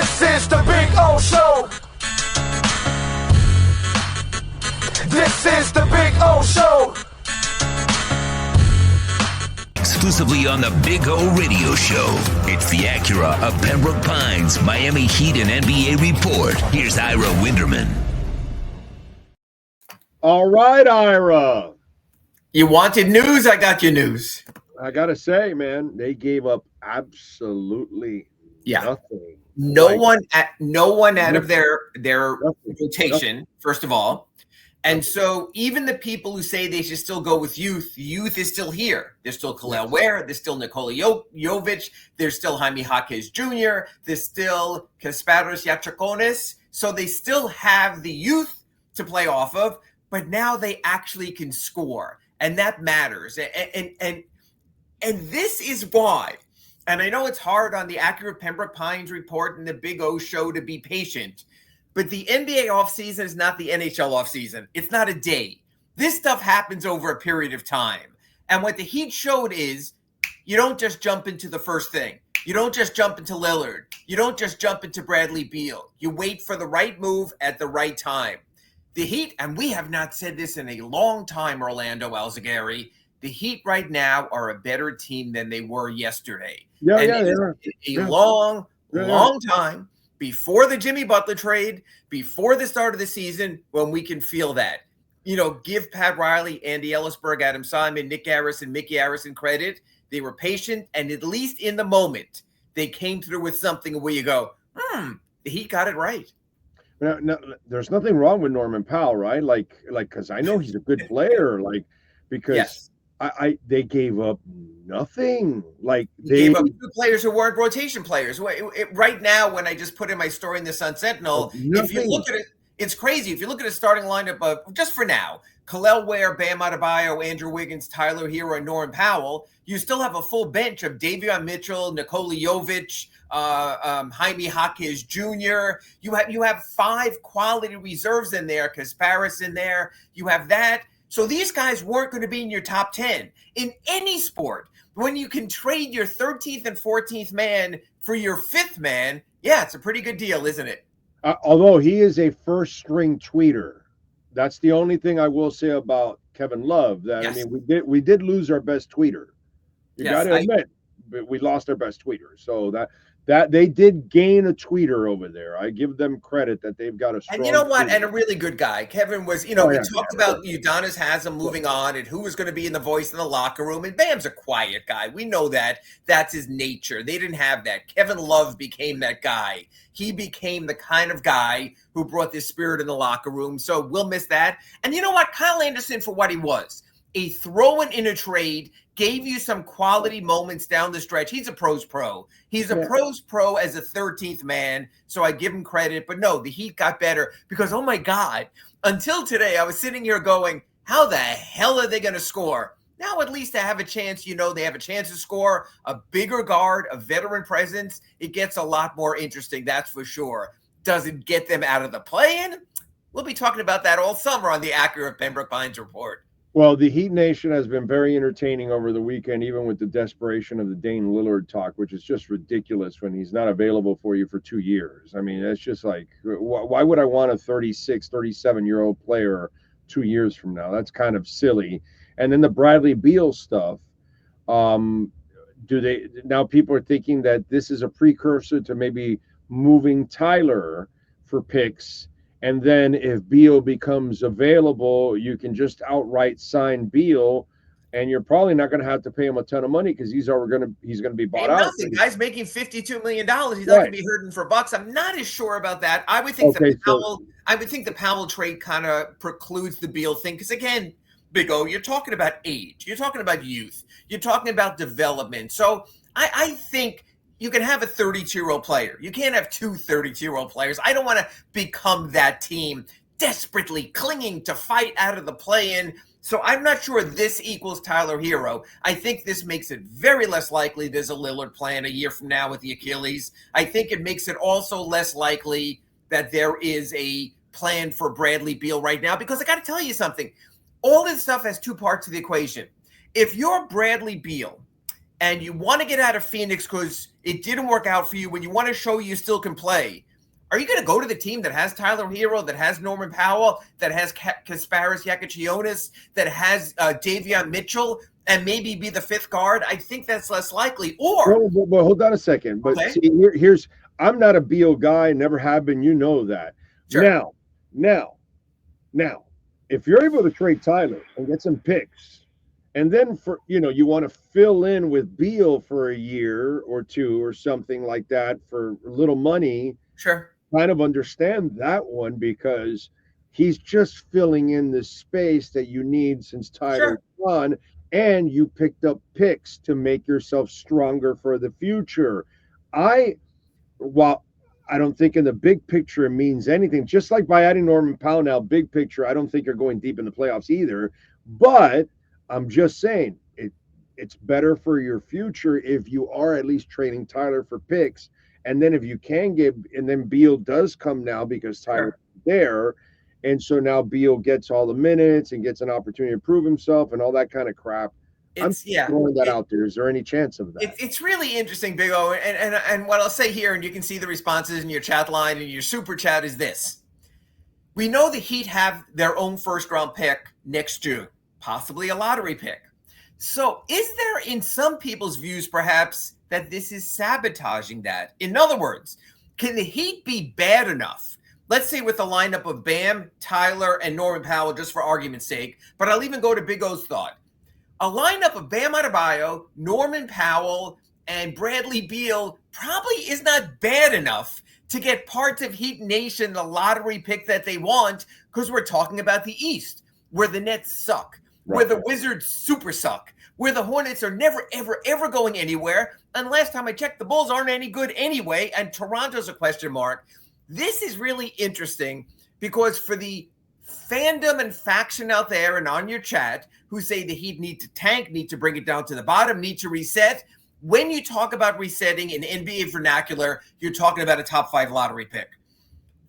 This is the Big O Show. This is the Big O Show. Exclusively on the Big O Radio Show. It's the Acura of Pembroke Pines, Miami Heat and NBA report. Here's Ira Winderman. All right, Ira. You wanted news? I got you news. I got to say, man, they gave up absolutely nothing. No one out of their rotation, first of all. And so even the people who say they should still go with youth is still here. There's still Kalel Ware. There's still Nikola Jovic. There's still Jaime Jaquez Jr. There's still Kasparos Yatrakonis. So they still have the youth to play off of, but now they actually can score. And that matters. And this is why, and I know it's hard on the Acura Pembroke Pines report and the Big O Show to be patient, but the NBA offseason is not the NHL offseason. It's not a day. This stuff happens over a period of time. And what the Heat showed is you don't just jump into the first thing. You don't just jump into Lillard. You don't just jump into Bradley Beal. You wait for the right move at the right time. The Heat, and we have not said this in a long time, Orlando Alzugaray, the Heat right now are a better team than they were yesterday. A long time before the Jimmy Butler trade, before the start of the season, when we can feel that. Give Pat Riley, Andy Ellisberg, Adam Simon, Nick Harrison, Mickey Harrison credit. They were patient, and at least in the moment, they came through with something where you go, the Heat got it right. No, there's nothing wrong with Norman Powell, right? Because I know he's a good player, because they gave up nothing. They gave up two players who weren't rotation players. Right now, when I just put in my story in the Sun Sentinel, if you look at it, it's crazy. If you look at a starting lineup of, just for now, Kalel Ware, Bam Adebayo, Andrew Wiggins, Tyler Herro, and Norman Powell, you still have a full bench of Davion Mitchell, Nikola Jovic, Jaime Jaquez Jr. You have 5 quality reserves in there, Kasparos in there. You have that. So these guys weren't going to be in your top 10 in any sport. When you can trade your 13th and 14th man for your 5th man, it's a pretty good deal, isn't it? Although he is a first-string tweeter. That's the only thing I will say about Kevin Love. We did lose our best tweeter. You got to admit, but we lost our best tweeter. So that they did gain a tweeter over there. I give them credit that they've got a strong. And you know what? tweeter. And a really good guy. Kevin was, we talked about Udonis Haslem moving on and who was going to be in the voice in the locker room. And Bam's a quiet guy. We know that. That's his nature. They didn't have that. Kevin Love became that guy. He became the kind of guy who brought this spirit in the locker room. So we'll miss that. And you know what? Kyle Anderson, for what he was, a throw-in in a trade, gave you some quality moments down the stretch. He's a pros pro. He's a pros pro as a 13th man, so I give him credit. But no, the Heat got better because, oh my God, until today, I was sitting here going, how the hell are they going to score? Now at least they have a chance, they have a chance to score, a bigger guard, a veteran presence. It gets a lot more interesting, that's for sure. Does it get them out of the play-in? We'll be talking about that all summer on the Acura Pembroke Pines report. Well, the Heat Nation has been very entertaining over the weekend, even with the desperation of the Dame Lillard talk, which is just ridiculous when he's not available for you for 2 years. I mean, it's just like, why would I want a 36, 37-year-old player 2 years from now? That's kind of silly. And then the Bradley Beal stuff, now people are thinking that this is a precursor to maybe moving Tyler for picks. And then if Beal becomes available, you can just outright sign Beal, and you're probably not going to have to pay him a ton of money because he's going to be bought out. Nothing. Guy's making $52 million. He's not going to be hurting for bucks. I'm not as sure about that. I would think the Powell trade kind of precludes the Beal thing because, again, Big O, you're talking about age. You're talking about youth. You're talking about development. So I think you can have a 32-year-old player. You can't have two 32-year-old players. I don't want to become that team desperately clinging to fight out of the play-in. So I'm not sure this equals Tyler Herro. I think this makes it very less likely there's a Lillard plan a year from now with the Achilles. I think it makes it also less likely that there is a plan for Bradley Beal right now, because I got to tell you something. All this stuff has two parts of the equation. If you're Bradley Beal and you want to get out of Phoenix because it didn't work out for you, when you want to show you still can play, are you going to go to the team that has Tyler Herro, that has Norman Powell, that has Kasparis Yakachionis, that has Davion Mitchell, and maybe be the fifth guard? I think that's less likely. Or well, hold on a second. But okay. see, here's I'm not a Beal guy, never have been. You know that. Sure. Now, if you're able to trade Tyler and get some picks, and then you want to fill in with Beal for a year or two or something like that for little money. Sure. Kind of understand that one, because he's just filling in the space that you need since Tyler's gone, and you picked up picks to make yourself stronger for the future. While I don't think in the big picture it means anything, just like by adding Norman Powell now, big picture, I don't think you're going deep in the playoffs either. But I'm just saying it's better for your future if you are at least trading Tyler for picks. And then if you can and then Beal does come now because Tyler's there. And so now Beal gets all the minutes and gets an opportunity to prove himself and all that kind of crap. I'm throwing that out there. Is there any chance of that? It's really interesting, Big O. And what I'll say here, and you can see the responses in your chat line and your super chat, is this. We know the Heat have their own first-round pick next June, possibly a lottery pick. So is there, in some people's views, perhaps, that this is sabotaging that? In other words, can the Heat be bad enough? Let's say with a lineup of Bam, Tyler, and Norman Powell, just for argument's sake, but I'll even go to Big O's thought. A lineup of Bam Adebayo, Norman Powell, and Bradley Beal probably is not bad enough to get parts of Heat Nation the lottery pick that they want, because we're talking about the East, where the Nets suck, where the Wizards super suck, where the Hornets are never, ever, ever going anywhere. And last time I checked, the Bulls aren't any good anyway, and Toronto's a question mark. This is really interesting because for the fandom and faction out there and on your chat who say the Heat need to tank, need to bring it down to the bottom, need to reset, when you talk about resetting in NBA vernacular, you're talking about a top 5 lottery pick.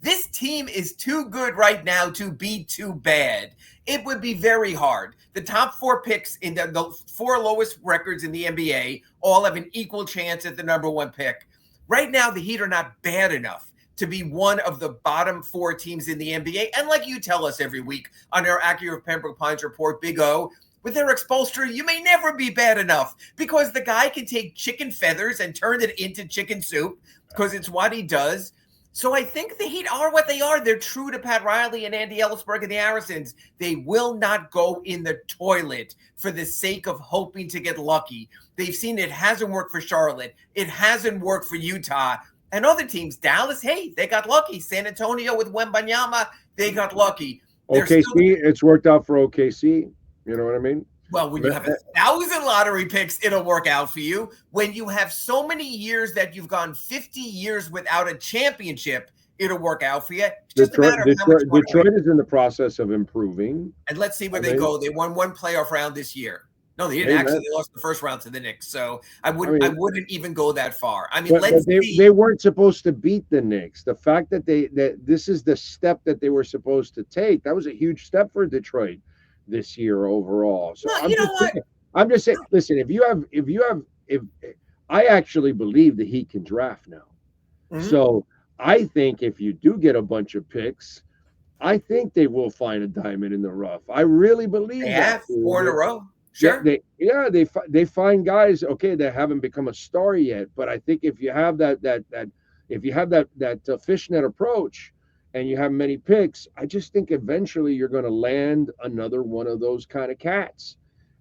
This team is too good right now to be too bad. It would be very hard. The top 4 picks in the 4 lowest records in the NBA all have an equal chance at the number 1 pick. Right now, the Heat are not bad enough to be one of the bottom 4 teams in the NBA. And like you tell us every week on our Acura Pembroke Pines report, Big O, with their upholstery, you may never be bad enough because the guy can take chicken feathers and turn it into chicken soup because it's what he does. So I think the Heat are what they are. They're true to Pat Riley and Andy Ellisberg and the Arisons. They will not go in the toilet for the sake of hoping to get lucky. They've seen it hasn't worked for Charlotte. It hasn't worked for Utah. And other teams, Dallas, hey, they got lucky. San Antonio with Wembanyama, they got lucky. OKC, it's worked out for OKC. You know what I mean? Well, when you have 1,000 lottery picks, it'll work out for you. When you have so many years that you've gone 50 years without a championship, it'll work out for you. It's just a matter of how much money. Detroit is in the process of improving. And let's see where they go. They won 1 playoff round this year. No, they didn't actually. They lost the first round to the Knicks. So I wouldn't even go that far. I mean, let's see. They weren't supposed to beat the Knicks. The fact that this is the step that they were supposed to take, that was a huge step for Detroit this year overall. So well, I'm just saying, listen, if I actually believe the Heat can draft now. Mm-hmm. So I think if you do get a bunch of picks, I think they will find a diamond in the rough. I really believe that. Have 4 in a row. Sure. They find guys, okay, that haven't become a star yet, but I think if you have that fishnet approach and you have many picks, I just think eventually you're going to land another one of those kind of cats.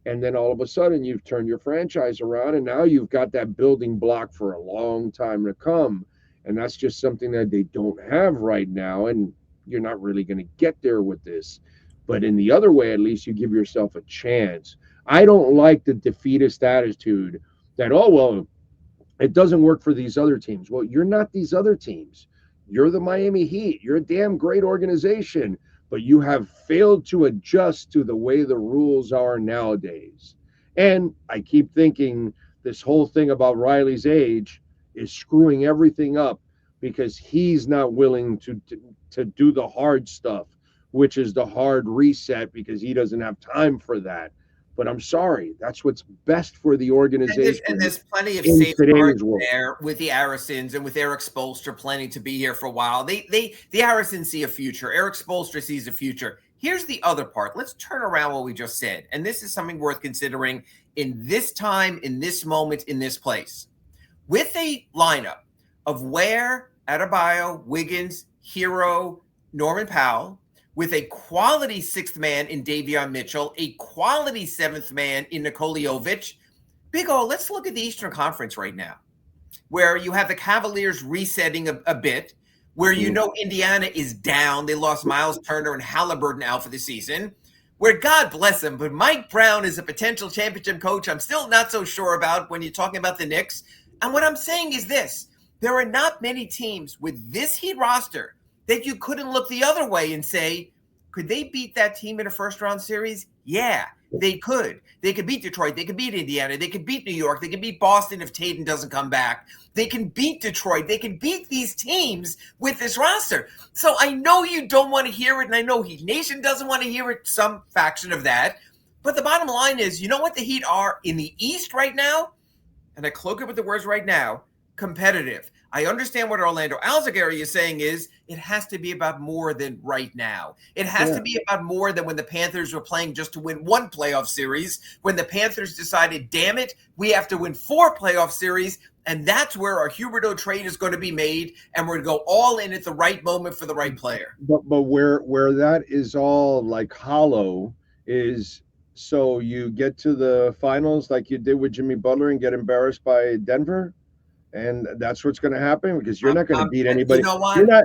And then all of a sudden you've turned your franchise around and now you've got that building block for a long time to come. And that's just something that they don't have right now. And you're not really going to get there with this. But in the other way, at least you give yourself a chance. I don't like the defeatist attitude that, oh, well, it doesn't work for these other teams. Well, you're not these other teams. You're the Miami Heat. You're a damn great organization, but you have failed to adjust to the way the rules are nowadays. And I keep thinking this whole thing about Riley's age is screwing everything up because he's not willing to do the hard stuff, which is the hard reset, because he doesn't have time for that. But I'm sorry, that's what's best for the organization. And there's plenty of in safeguards today's world. there with the Arisons and with Eric Spoelstra planning to be here for a while. The Arisons see a future. Eric Spoelstra sees a future. Here's the other part. Let's turn around what we just said. And this is something worth considering in this time, in this moment, in this place. With a lineup of Ware, Adebayo, Wiggins, Herro, Norman Powell, with a quality sixth man in Davion Mitchell, a quality seventh man in Nikola Jovic. Big O, let's look at the Eastern Conference right now, where you have the Cavaliers resetting a bit, where you know Indiana is down. They lost Miles Turner and Halliburton out for the season, where God bless him, but Mike Brown is a potential championship coach I'm still not so sure about when you're talking about the Knicks. And what I'm saying is this. There are not many teams with this Heat roster that you couldn't look the other way and say, could they beat that team in a first-round series? Yeah, they could. They could beat Detroit. They could beat Indiana. They could beat New York. They could beat Boston if Tatum doesn't come back. They can beat Detroit. They can beat these teams with this roster. So I know you don't want to hear it, and I know Heat Nation doesn't want to hear it, some faction of that. But the bottom line is, you know what the Heat are in the East right now? And I cloak it with the words right now, competitive. I understand what Orlando Alzugaray is saying is it has to be about more than right now. It has to be about more than when the Panthers were playing just to win one playoff series, when the Panthers decided, damn it, we have to win 4 playoff series, and that's where our Huberdeau trade is going to be made, and we're going to go all in at the right moment for the right player. But where that is all like hollow is so you get to the finals like you did with Jimmy Butler and get embarrassed by Denver? And that's what's going to happen because you're not going to beat anybody. You know what? You're not,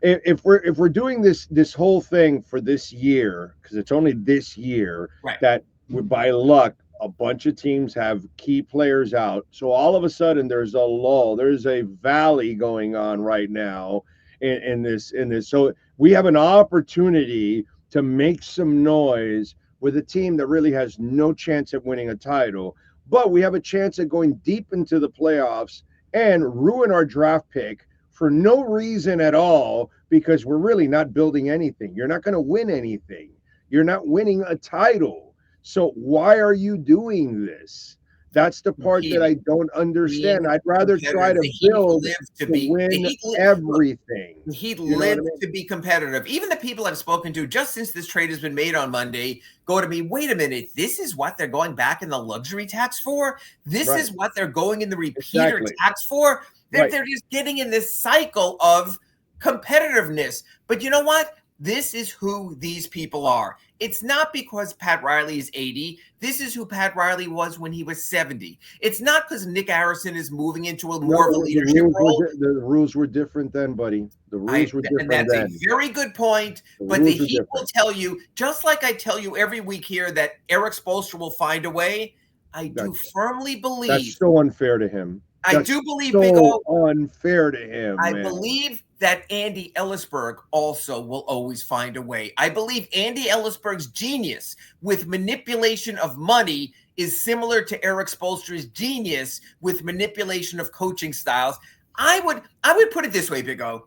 if we're doing this whole thing for this year, because it's only this year, right, that by luck a bunch of teams have key players out. So all of a sudden there's a lull. There's a valley going on right now in this. So we have an opportunity to make some noise with a team that really has no chance at winning a title. But we have a chance at going deep into the playoffs and ruin our draft pick for no reason at all because we're really not building anything. You're not going to win anything. You're not winning a title. So why are you doing this? That's the part that I don't understand. I'd rather try to build to win everything. He'd live to be competitive. Even the people I've spoken to just since this trade has been made on Monday go to me, wait a minute, this is what they're going back in the luxury tax for? This is what they're going in the repeater tax for? They're just getting in this cycle of competitiveness. But you know what? This is who these people are. It's not because Pat Riley is 80. This is who Pat Riley was when he was 70. It's not because Nick Harrison is moving into a more of a leadership role. The rules were different then, buddy. The rules were different then. And that's a very good point. But the Heat will tell you, just like I tell you every week here, that Eric Spoelstra will find a way. I do firmly believe. That's so unfair to him. I do believe, so Big O, unfair to him. I believe that Andy Ellisberg also will always find a way. I believe Andy Ellisberg's genius with manipulation of money is similar to Eric Spoelstra's genius with manipulation of coaching styles. I would put it this way, Big O.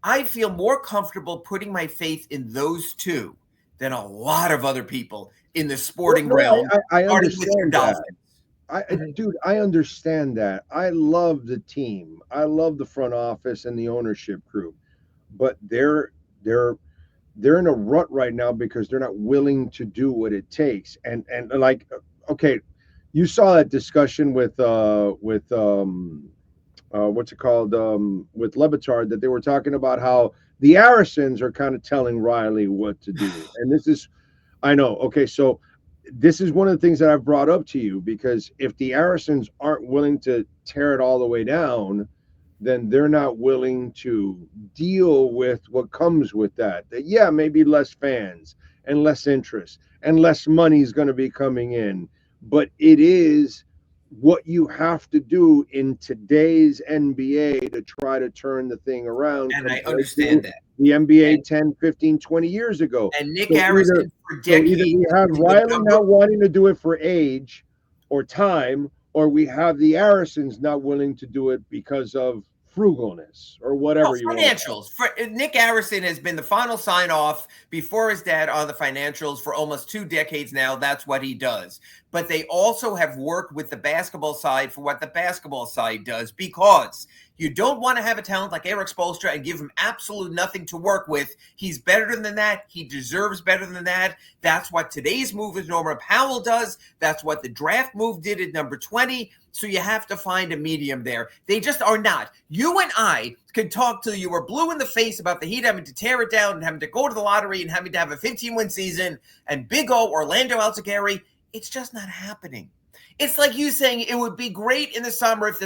I feel more comfortable putting my faith in those two than a lot of other people in the sporting realm. I understand that. Dude, I understand that. I love the team. I love the front office and the ownership group, but they're in a rut right now because they're not willing to do what it takes. And like, okay, you saw that discussion with what's it called, with Levitard, that they were talking about how the Arisons are kind of telling Riley what to do. And this is, I know. Okay, so this is one of the things that I've brought up to you, because if the Arisons aren't willing to tear it all the way down, then they're not willing to deal with what comes with that. Yeah, maybe less fans and less interest and less money is going to be coming in, but it is what you have to do in today's NBA to try to turn the thing around. And I understand that. The NBA 10, 15, 20 years ago. And Nick Harrison for decades. Either we have Riley not wanting to do it for age or time, or we have the Arisons not willing to do it because of frugalness or whatever you want. Financials. Nick Harrison has been the final sign-off before his dad on the financials for almost 2 decades now. That's what he does. But they also have worked with the basketball side for what the basketball side does, because you don't want to have a talent like Erik Spoelstra and give him absolute nothing to work with. He's better than that. He deserves better than that. That's what today's move with Norman Powell does. That's what the draft move did at number 20. So you have to find a medium there. They just are not. You and I could talk till you were blue in the face about the Heat having to tear it down and having to go to the lottery and having to have a 15-win season and Big O, Orlando Alzugaray. It's just not happening. It's like you saying it would be great in the summer if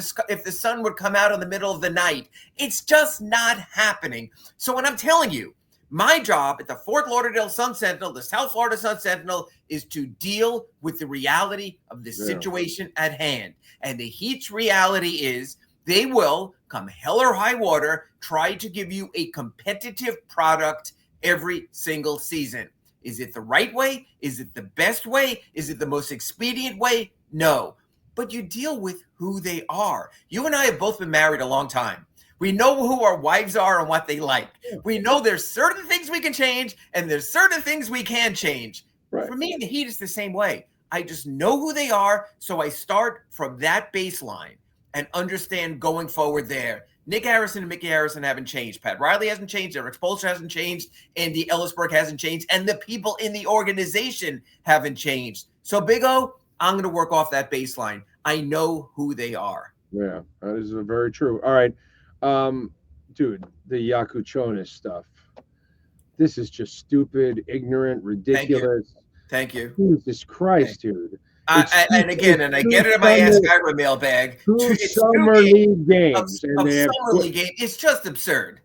the sun would come out in the middle of the night. It's just not happening. So when I'm telling you, my job at the Fort Lauderdale Sun-Sentinel, the South Florida Sun-Sentinel, is to deal with the reality of the situation at hand. And the Heat's reality is they will, come hell or high water, try to give you a competitive product every single season. Is it the right way? Is it the best way? Is it the most expedient way? No. But you deal with who they are. You and I have both been married a long time. We know who our wives are and what they like. We know there's certain things we can change and there's certain things we can change. Right. For me and the Heat, it's the same way. I just know who they are, so I start from that baseline and understand going forward there. Nick Harrison and Mickey Harrison haven't changed. Pat Riley hasn't changed. Erik Spoelstra hasn't changed. Andy Ellisberg hasn't changed. And the people in the organization haven't changed. So, Big O, I'm going to work off that baseline. I know who they are. Yeah, that is very true. All right. Dude, the Yakuchonis stuff. This is just stupid, ignorant, ridiculous. Thank you. Jesus Christ, dude. And I get it in my Ask Ira mailbag. It's summer league games. It's just absurd.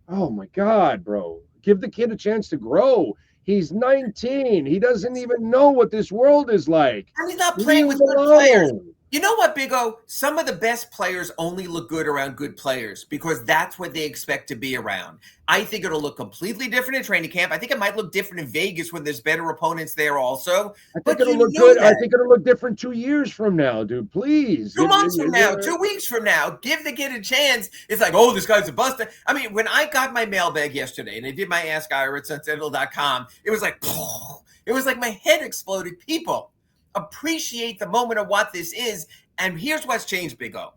Oh, my God, bro. Give the kid a chance to grow. He's 19. He doesn't even know what this world is like. And he's not playing with good players. You know what, Big O? Some of the best players only look good around good players because that's what they expect to be around. I think it'll look completely different in training camp. I think it might look different in Vegas when there's better opponents there also. I think it'll look good. I think it'll look different 2 years from now, dude. Please. 2 months from now, 2 weeks from now, give the kid a chance. It's like, oh, this guy's a buster. I mean, when I got my mailbag yesterday and I did my Ask Ira at sunsentinel.com, it was like, it was like my head exploded. People appreciate the moment of what this is. And here's what's changed, Big O.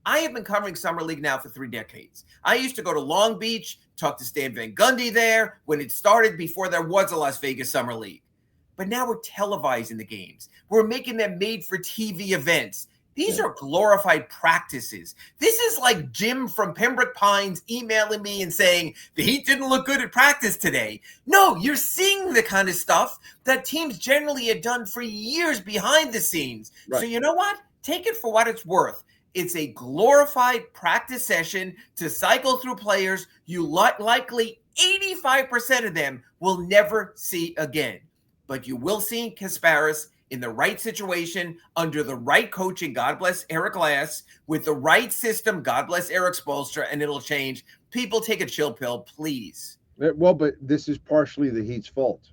I have been covering Summer League now for 3 decades. I used to go to Long Beach, talk to Stan Van Gundy there when it started before there was a Las Vegas Summer League. But now we're televising the games. We're making them made-for-TV events. These are glorified practices. This is like Jim from Pembroke Pines emailing me and saying, the Heat didn't look good at practice today. No, you're seeing the kind of stuff that teams generally had done for years behind the scenes. Right. So you know what? Take it for what it's worth. It's a glorified practice session to cycle through players you likely 85% of them will never see again. But you will see Kasparis in the right situation, under the right coaching, God bless Eric Glass, with the right system, God bless Erik Spoelstra, and it'll change. People, take a chill pill, please. Well, but this is partially the Heat's fault.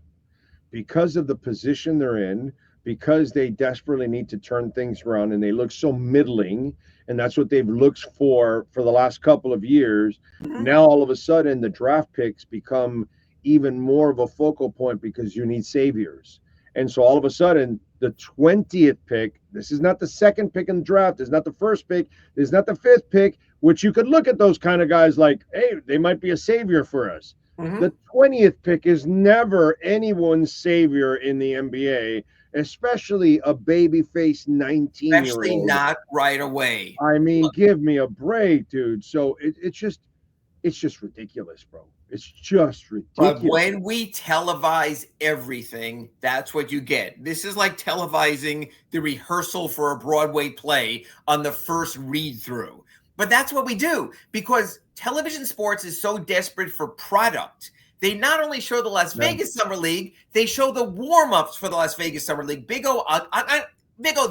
Because of the position they're in, because they desperately need to turn things around, and they look so middling, and that's what they've looked for the last couple of years. Mm-hmm. Now, all of a sudden, the draft picks become even more of a focal point because you need saviors. And so all of a sudden, the 20th pick, this is not the second pick in the draft, this is not the first pick, this is not the 5th pick, which you could look at those kind of guys like, hey, they might be a savior for us. Mm-hmm. The 20th pick is never anyone's savior in the NBA, especially a baby-faced 19-year-old. Especially not right away. I mean, give me a break, dude. So it's just ridiculous, bro. It's just ridiculous. But when we televise everything, that's what you get. This is like televising the rehearsal for a Broadway play on the first read-through. But that's what we do because television sports is so desperate for product. They not only show the Las Vegas Summer League, they show the warm-ups for the Las Vegas Summer League. Big O,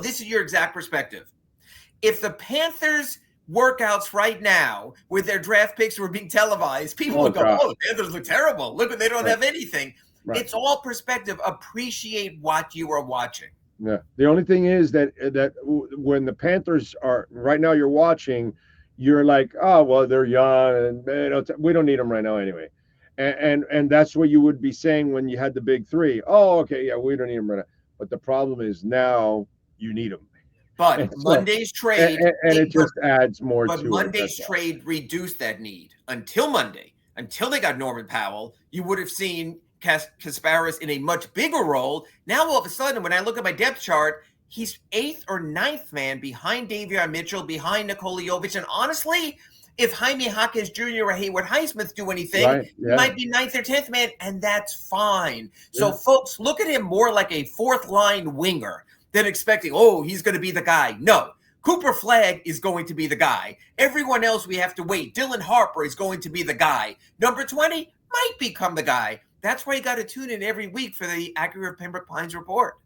this is your exact perspective. If the Panthers workouts right now with their draft picks were being televised, people would go, the Panthers look terrible. Look, they don't have anything. Right. It's all perspective. Appreciate what you are watching. Yeah. The only thing is that when the Panthers are right now, you're watching, you're like, oh, well, they're young and we don't need them right now anyway. And that's what you would be saying when you had the big three. Oh, okay, yeah, we don't need them right now. But the problem is now you need them. But Monday's trade, and it just adds more to it. But Monday's trade reduced that need until Monday. Until they got Norman Powell, you would have seen Kasparis in a much bigger role. Now, all of a sudden, when I look at my depth chart, he's 8th or 9th man behind Davion Mitchell, behind Nikola Jovic. And honestly, if Jaime Jaquez Jr. or Hayward Highsmith do anything, he might be 9th or 10th man, and that's fine. So, folks, look at him more like a fourth-line winger than expecting, oh, he's going to be the guy. No. Cooper Flagg is going to be the guy. Everyone else, we have to wait. Dylan Harper is going to be the guy. Number 20 might become the guy. That's why you got to tune in every week for the Accurate Pembroke Pines report.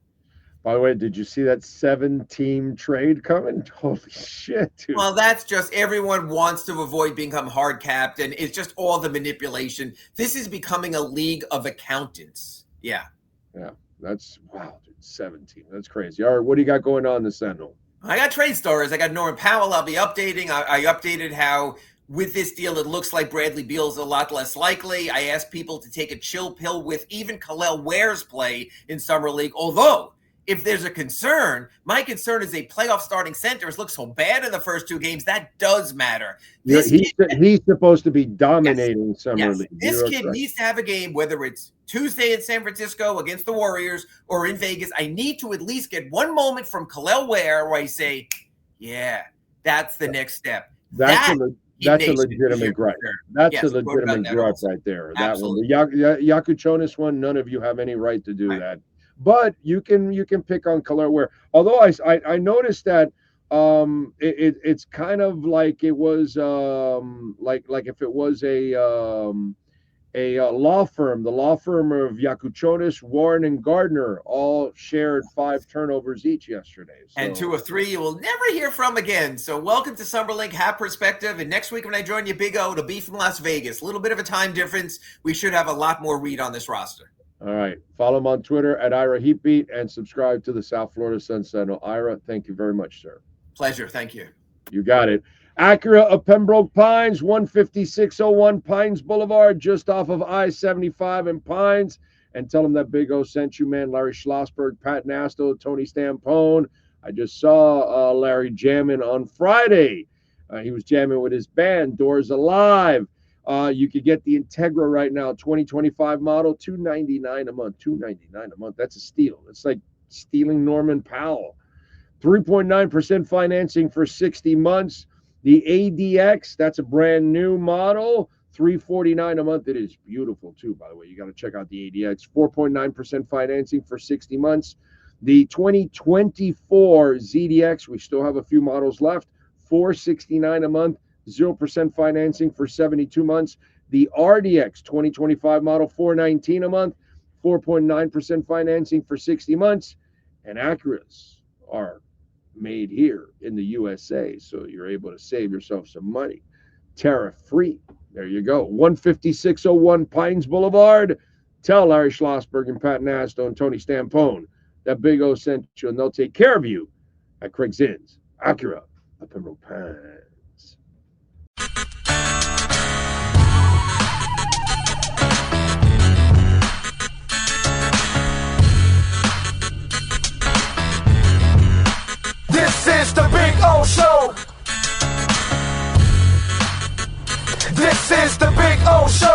By the way, did you see that 7-team trade coming? Holy shit, dude. Well, that's just everyone wants to avoid becoming hard capped, and it's just all the manipulation. This is becoming a league of accountants. Yeah. Yeah, that's, wow, dude, 17. That's crazy. All right, what do you got going on this Sentinel? I got trade stories. I got Norman Powell. I'll be updating. I updated how with this deal, it looks like Bradley Beal's a lot less likely. I asked people to take a chill pill with even Khalil Ware's play in Summer League, although if there's a concern, my concern is a playoff starting center has looked so bad in the first 2 games. That does matter. He's supposed to be dominating Summer League. This kid needs to have a game, whether it's Tuesday in San Francisco against the Warriors or in Vegas. I need to at least get one moment from Khalil Ware where I say, yeah, that's the next step. That's a legitimate gripe. That's a legitimate gripe right there. Absolutely. That one. The Yakuchonis one, none of you have any right to do that. But you can pick on Khalil Ware. Although I noticed that it's kind of like it was like if it was a law firm, the law firm of Yakuchonis, Warren, and Gardner all shared 5 turnovers each yesterday. So. And 2 of 3 you will never hear from again. So welcome to Summer League, have perspective. And next week when I join you, Big O, it'll be from Las Vegas. A little bit of a time difference. We should have a lot more read on this roster. All right. Follow him on Twitter at Ira Heatbeat and subscribe to the South Florida Sun Sentinel. Ira, thank you very much, sir. Pleasure. Thank you. You got it. Acura of Pembroke Pines, 15601 Pines Boulevard, just off of I-75 in Pines. And tell them that Big O sent you, man. Larry Schlossberg, Pat Nasto, Tony Stampone. I just saw Larry jamming on Friday. He was jamming with his band, Doors Alive. You could get the Integra right now, 2025 model, $299 a month. $299 a month. That's a steal. It's like stealing Norman Powell. 3.9% financing for 60 months. The ADX, that's a brand new model, $349 a month. It is beautiful too, by the way. You got to check out the ADX. 4.9% financing for 60 months. The 2024 ZDX, we still have a few models left, $469 a month. 0% financing for 72 months. The RDX 2025 model, $419 a month, 4.9% financing for 60 months. And Acuras are made here in the USA, so you're able to save yourself some money. Tariff-free. There you go. 15601 Pines Boulevard. Tell Larry Schlossberg and Pat Nasto and Tony Stampone that Big O sent you, and they'll take care of you at Craig's Inns. Acura of Pembroke Pines. This is the Big O Show. This is the Big O Show.